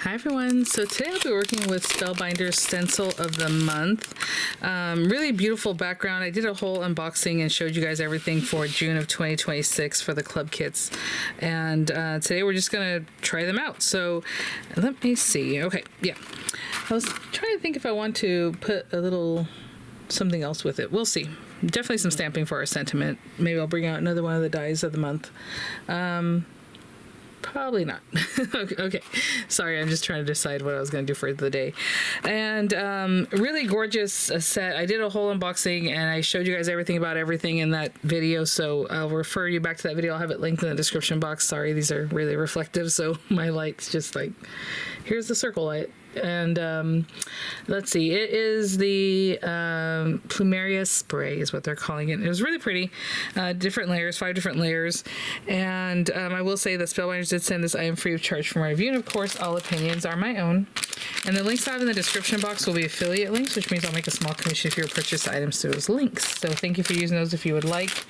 Hi everyone, so today I'll be working with Spellbinder's Stencil of the Month. Really beautiful background. I did a whole unboxing and showed you guys everything for June of 2026 for the club kits. And today we're just going to try them out. So let me see. Okay, yeah. I was trying to think if I want to put a little something else with it. We'll see. Definitely some stamping for our sentiment. Maybe I'll bring out another one of the dies of the month. Probably not. Okay. Sorry, I'm just trying to decide what I was going to do for the day. And really gorgeous set. I did a whole unboxing and I showed you guys everything about everything in that video. So I'll refer you back to that video. I'll have it linked in the description box. Sorry, these are really reflective. So my light's just like, here's the circle light. And let's see, it is the Plumeria spray is what they're calling it. It was really pretty. Different layers, 5 different layers. And I will say that Spellbinders did send this item free of charge for my review. And of course, all opinions are my own. And the links I have in the description box will be affiliate links, which means I'll make a small commission if you purchase items through those links. So thank you for using those if you would like.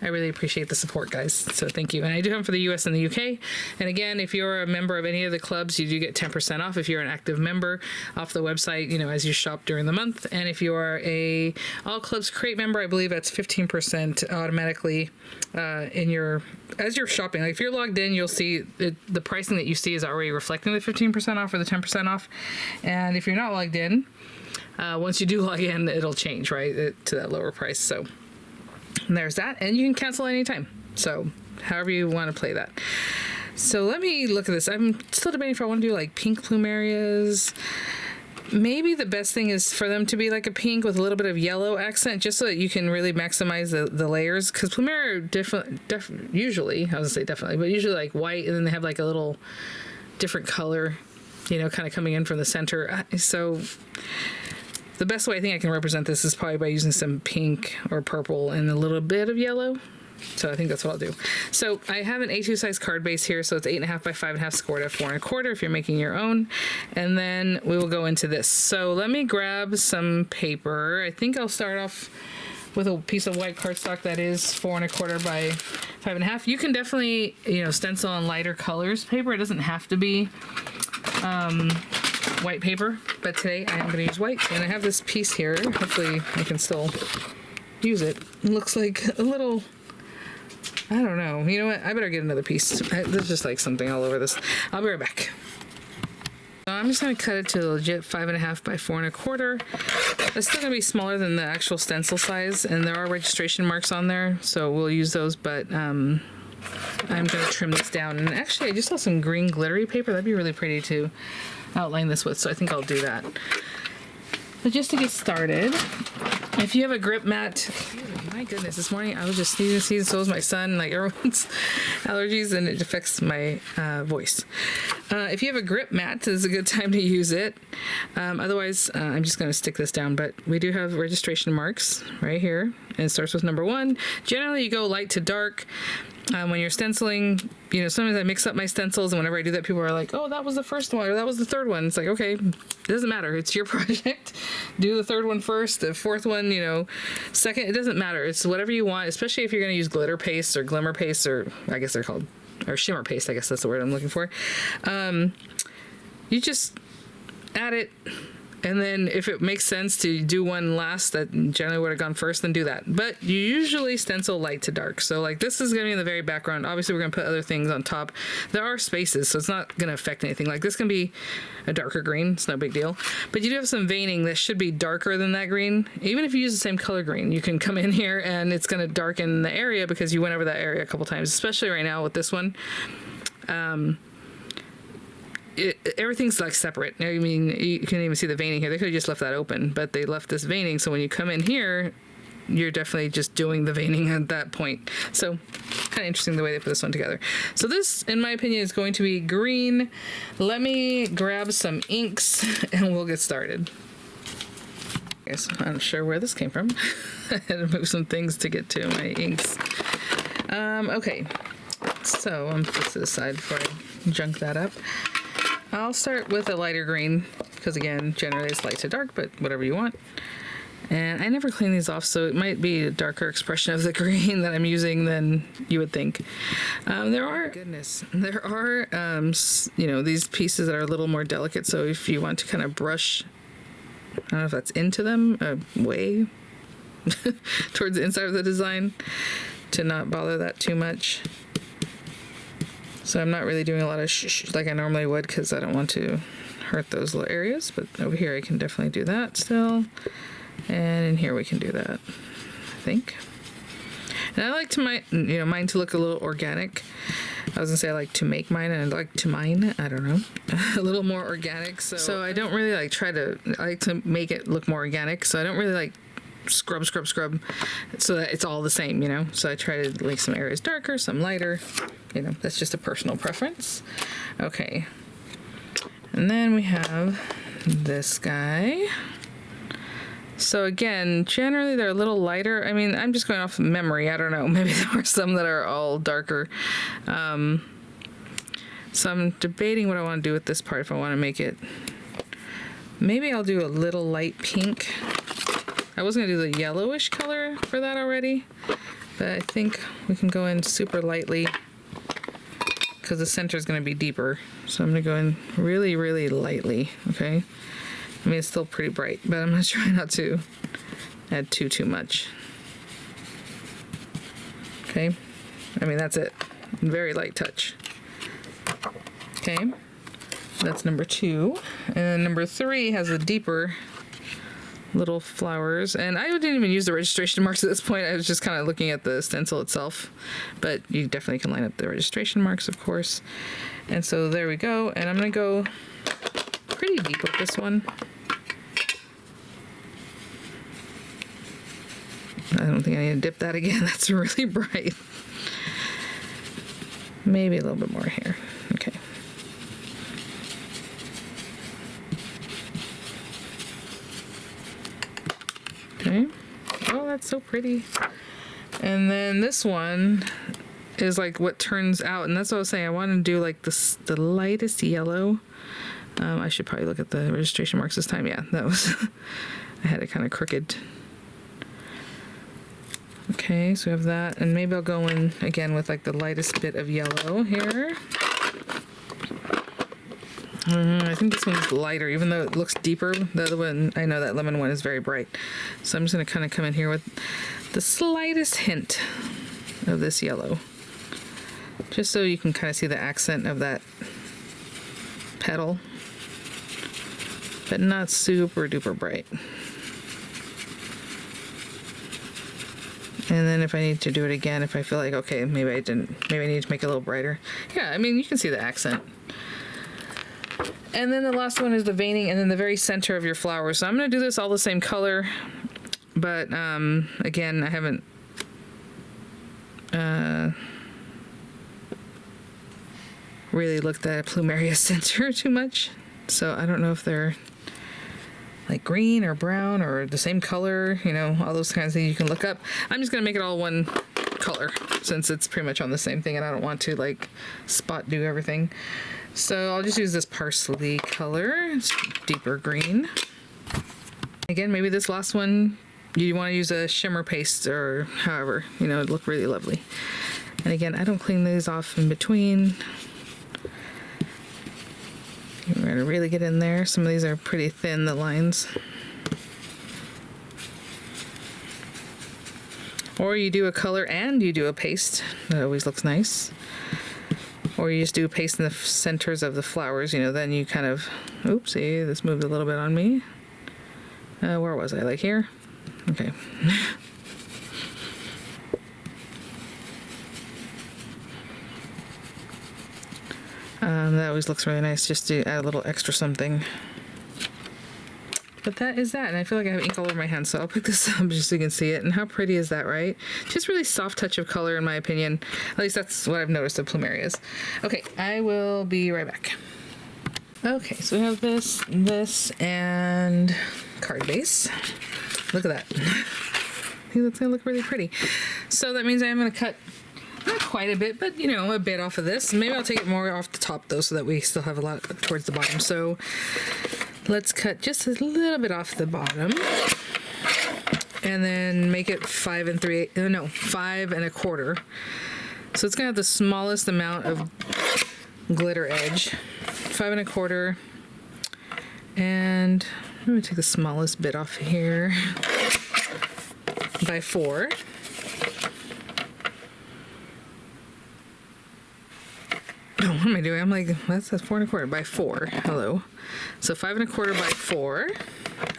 I really appreciate the support, guys. So thank you. And I do have them for the US and the UK. And again, if you're a member of any of the clubs, you do get 10% off if you're an active member off the website, you know, as you shop during the month. And if you are a All Clubs Create member, I believe that's 15% automatically in your, as you're shopping. Like if you're logged in, you'll see the pricing that you see is already reflecting the 15% off or the 10% off. And if you're not logged in, once you do log in, it'll change, right, to that lower price. So there's that. And you can cancel anytime. So however you want to play that. So let me look at this. I'm still debating if I want to do like pink Plumerias. Maybe the best thing is for them to be like a pink with a little bit of yellow accent, just so that you can really maximize the layers. Because Plumeria are usually, I was gonna say definitely, but usually like white, and then they have like a little different color, you know, kind of coming in from the center. So the best way I think I can represent this is probably by using some pink or purple and a little bit of yellow. So I think that's what I'll do. So I have an A2 size card base here. So it's 8.5 by 5.5 scored at 4 1/4 if you're making your own. And then we will go into this. So let me grab some paper. I think I'll start off with a piece of white cardstock that is 4 1/4 by 5.5. You can definitely, you know, stencil on lighter colors paper. It doesn't have to be white paper, but today I am going to use white. And I have this piece here. Hopefully I can still use it. It looks like a little, I don't know. You know what? I better get another piece. There's just like something all over this. I'll be right back. So I'm just going to cut it to legit 5.5 by 4 1/4. It's still going to be smaller than the actual stencil size, and there are registration marks on there, so we'll use those, but I'm going to trim this down. And actually, I just saw some green glittery paper. That'd be really pretty to outline this with, so I think I'll do that. But just to get started, if you have a grip mat, my goodness, this morning I was just sneezing, so was my son, like everyone's allergies, and it affects my voice. If you have a grip mat, this is a good time to use it. Otherwise, I'm just going to stick this down, but we do have registration marks right here, and it starts with number 1. Generally, you go light to dark. When you're stenciling, you know, sometimes I mix up my stencils, and whenever I do that, people are like, oh, that was the first one, or that was the third one. It's like, okay, it doesn't matter. It's your project. Do the third one first, the fourth one, you know, second. It doesn't matter. It's whatever you want, especially if you're going to use glitter paste or glimmer paste, or I guess they're called, or shimmer paste, I guess that's the word I'm looking for. You just add it. And then if it makes sense to do one last that generally would have gone first, then do that. But you usually stencil light to dark. So like this is going to be in the very background. Obviously we're going to put other things on top. There are spaces, so it's not going to affect anything. Like this can be a darker green. It's no big deal. But you do have some veining that should be darker than that green. Even if you use the same color green, you can come in here and it's going to darken the area because you went over that area a couple times, especially right now with this one. Everything's like separate. I mean, you can even see the veining here. They could have just left that open, but they left this veining. So when you come in here, you're definitely just doing the veining at that point. So kind of interesting the way they put this one together. So this, in my opinion, is going to be green. Let me grab some inks and we'll get started. I guess I'm not sure where this came from. I had to move some things to get to my inks. Okay, so I'm going to put this aside before I junk that up. I'll start with a lighter green, because again, generally it's light to dark, but whatever you want. And I never clean these off, so it might be a darker expression of the green that I'm using than you would think. There are you know, these pieces that are a little more delicate, so if you want to kind of brush, I don't know if that's into them, way towards the inside of the design, to not bother that too much. So I'm not really doing a lot of like I normally would, because I don't want to hurt those little areas, but over here I can definitely do that still. And in here we can do that, I think. And I like to mine to look a little organic. I was gonna say I like to make mine, and I like to mine, I don't know, a little more organic. So I don't really like I like to make it look more organic. So I don't really like scrub so that it's all the same, you know. So I try to make some areas darker, some lighter, you know. That's just a personal preference. Okay. And then we have this guy. So again, generally they're a little lighter. I mean, I'm just going off memory. I don't know. Maybe there are some that are all darker. So I'm debating what I want to do with this part. If I want to make it, maybe I'll do a little light pink. I was going to do the yellowish color for that already, but I think we can go in super lightly because the center is going to be deeper. So I'm going to go in really, really lightly. Okay. I mean, it's still pretty bright, but I'm going to try not to add too much. Okay. I mean, that's it. Very light touch. Okay. That's number 2. And then number 3 has a deeper little flowers. And I didn't even use the registration marks at this point. I was just kind of looking at the stencil itself. But you definitely can line up the registration marks, of course. And so there we go. And I'm going to go pretty deep with this one. I don't think I need to dip that again. That's really bright. Maybe a little bit more here. Okay. Okay. Oh, that's so pretty. And then this one is like what turns out, and that's what I was saying. I want to do like this, the lightest yellow. I should probably look at the registration marks this time. Yeah, that was, I had it kind of crooked. Okay, so we have that, and maybe I'll go in again with like the lightest bit of yellow here. I think this one's lighter, even though it looks deeper. The other one, I know that lemon one is very bright. So I'm just going to kind of come in here with the slightest hint of this yellow. Just so you can kind of see the accent of that petal. But not super duper bright. And then if I need to do it again, if I feel like, okay, maybe I need to make it a little brighter. Yeah, I mean, you can see the accent. And then the last one is the veining, and then the very center of your flower. So I'm going to do this all the same color, but again, I haven't really looked at Plumeria center too much. So I don't know if they're like green or brown or the same color, you know, all those kinds of things you can look up. I'm just going to make it all one color since it's pretty much on the same thing, and I don't want to like spot do everything. So I'll just use this parsley color. It's deeper green. Again, maybe this last one, you want to use a shimmer paste or however, you know, it'd look really lovely. And again, I don't clean these off in between. We're going to really get in there. Some of these are pretty thin, the lines. Or you do a color and you do a paste. That always looks nice. Or you just do a paste in the centers of the flowers, you know, then you kind of, oopsie, this moved a little bit on me. Where was I? Like here? Okay. That always looks really nice just to add a little extra something. But that is that, and I feel like I have ink all over my hands, so I'll pick this up just so you can see it. And how pretty is that, right? Just really soft touch of color, in my opinion. At least that's what I've noticed of Plumerias. Okay, I will be right back. Okay, so we have this, and card base. Look at that. I think that's gonna look really pretty. So that means I'm gonna cut not quite a bit, but you know, a bit off of this. Maybe I'll take it more off the top though, so that we still have a lot towards the bottom. So let's cut just a little bit off the bottom. and then make it 5 1/4. So it's gonna have the smallest amount of glitter edge, 5 1/4. And let me take the smallest bit off here, by 4. Oh, what am I doing? I'm like, that's 4 1/4 by 4. Hello. So 5 1/4 by 4.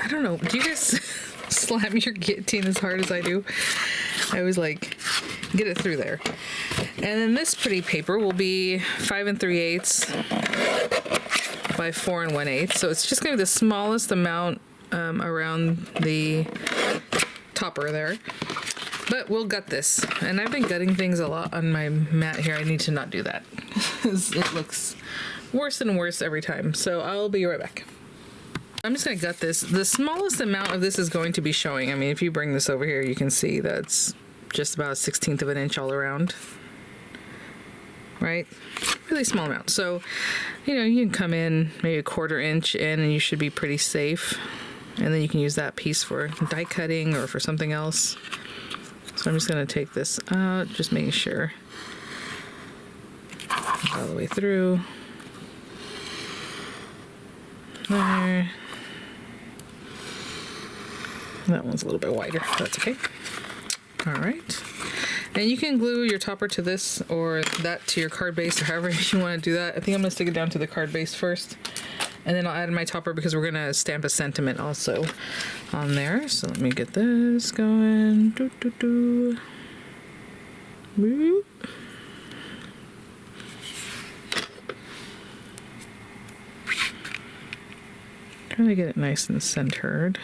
I don't know. Do you guys slam your guillotine as hard as I do? I always like get it through there. And then this pretty paper will be 5 3/8 by 4 1/8. So it's just going to be the smallest amount around the topper there. But we'll gut this. And I've been gutting things a lot on my mat here. I need to not do that. It looks worse and worse every time. So I'll be right back. I'm just going to gut this. The smallest amount of this is going to be showing. I mean, if you bring this over here, you can see that's just about 1/16 of an inch all around. Right? Really small amount. So, you know, you can come in maybe 1/4 inch in and you should be pretty safe. And then you can use that piece for die cutting or for something else. So I'm just going to take this out, just making sure all the way through. There. That one's a little bit wider, but that's okay. All right. And you can glue your topper to this or that to your card base, or however you want to do that. I think I'm going to stick it down to the card base first. And then I'll add my topper because we're going to stamp a sentiment also on there. So let me get this going. Boop. Trying to get it nice and centered.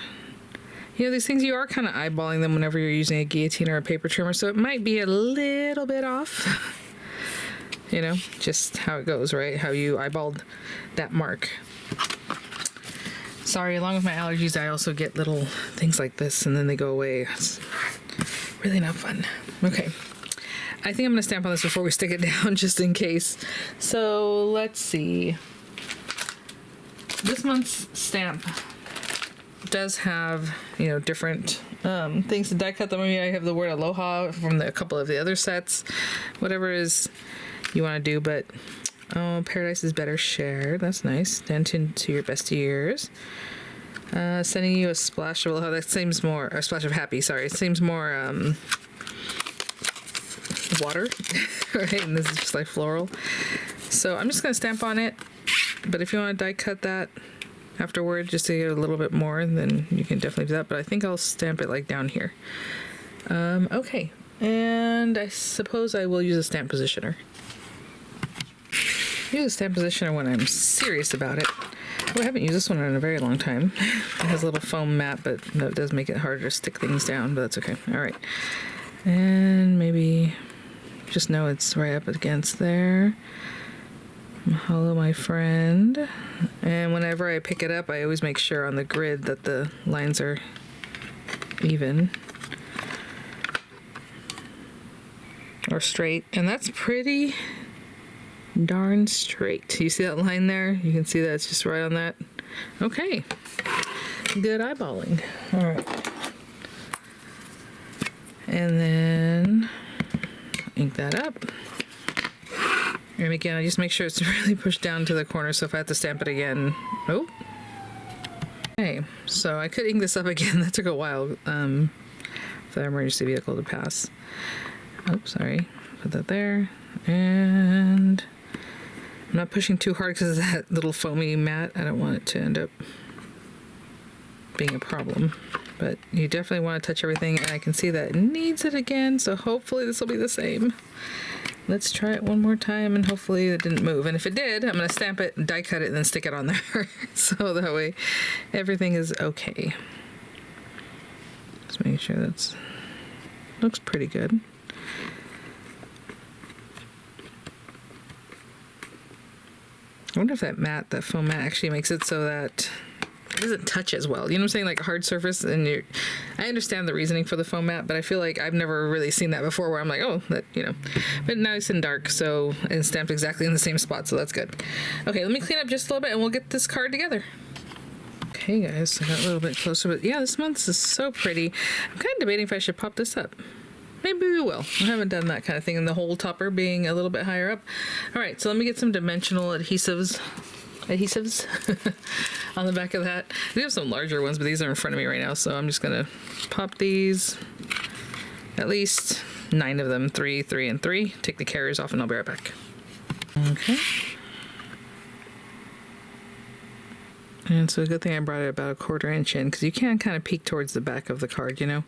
You know, these things, you are kind of eyeballing them whenever you're using a guillotine or a paper trimmer, so it might be a little bit off. You know, just how it goes, right? How you eyeballed that mark. Sorry, along with my allergies, I also get little things like this, and then they go away. It's really not fun. Okay. I think I'm going to stamp on this before we stick it down, just in case. So, let's see. This month's stamp does have, you know, different things to die cut them. I mean, I have the word aloha from a couple of the other sets, whatever is you want to do, but oh, paradise is better shared. That's nice. Dent into your best years. Sending you a splash of aloha. That seems more, a splash of happy, sorry. It seems more water, right? And this is just like floral. So I'm just going to stamp on it, but if you want to die cut that afterward just to get a little bit more, then you can definitely do that, but I think I'll stamp it like down here. Okay, and I suppose I will use a stamp positioner. Use a stamp positioner when I'm serious about it. Oh, I haven't used this one in a very long time. It has a little foam mat, but that does make it harder to stick things down, but that's okay. All right, and maybe just know it's right up against there. Hello, my friend. And whenever I pick it up, I always make sure on the grid that the lines are even or straight. And that's pretty darn straight. You see that line there? You can see that it's just right on that. Okay. Good eyeballing. All right. And then ink that up. And again, I just make sure it's really pushed down to the corner, so if I have to stamp it again, oh. Okay, so I could ink this up again. That took a while for the emergency vehicle to pass. Oh, sorry. Put that there. And I'm not pushing too hard because of that little foamy mat. I don't want it to end up being a problem. But you definitely want to touch everything, and I can see that it needs it again, so hopefully this will be the same. Let's try it one more time, and hopefully it didn't move. And if it did, I'm going to stamp it, die cut it, and then stick it on there. So that way everything is okay. Just making sure that's looks pretty good. I wonder if that mat, that foam mat, actually makes it so that it doesn't touch as well. You know what I'm saying? Like a hard surface, and I understand the reasoning for the foam mat, but I feel like I've never really seen that before where I'm like, oh, that, you know. But nice and dark, so, and stamped exactly in the same spot, so that's good. Okay, let me clean up just a little bit and we'll get this card together. Okay, guys, I got a little bit closer, but yeah, this month is so pretty. I'm kind of debating if I should pop this up. Maybe we will. I haven't done that kind of thing, and the whole topper being a little bit higher up. All right, so let me get some dimensional adhesives on the back of that. We have some larger ones, but these are in front of me right now, so I'm just gonna pop these, at least 9 of them, 3, 3, and 3. Take the carriers off, and I'll be right back. Okay. And so a good thing I brought it about 1/4 inch in, because you can kind of peek towards the back of the card, you know?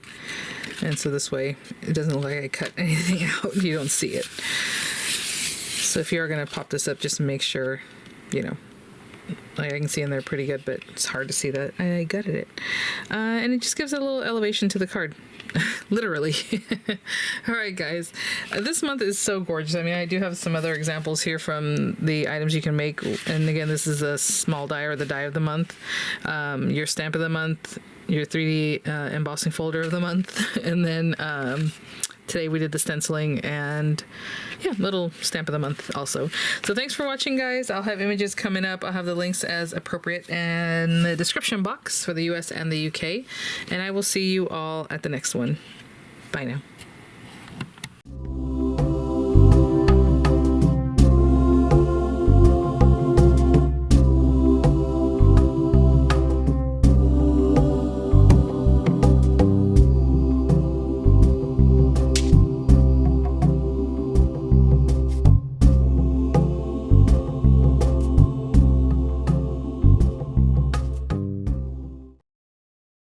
And so this way, it doesn't look like I cut anything out. You don't see it. So if you're going to pop this up, just make sure, you know, like I can see in there pretty good, but it's hard to see that I gutted it. And it just gives a little elevation to the card. Literally. All right, guys. This month is so gorgeous. I mean, I do have some other examples here from the items you can make. And again, this is a small die, or the die of the month, your stamp of the month, your 3D embossing folder of the month, and then today we did the stenciling and yeah, little stamp of the month also. So thanks for watching, guys. I'll have images coming up. I'll have the links as appropriate in the description box for the US and the UK. And I will see you all at the next one. Bye now.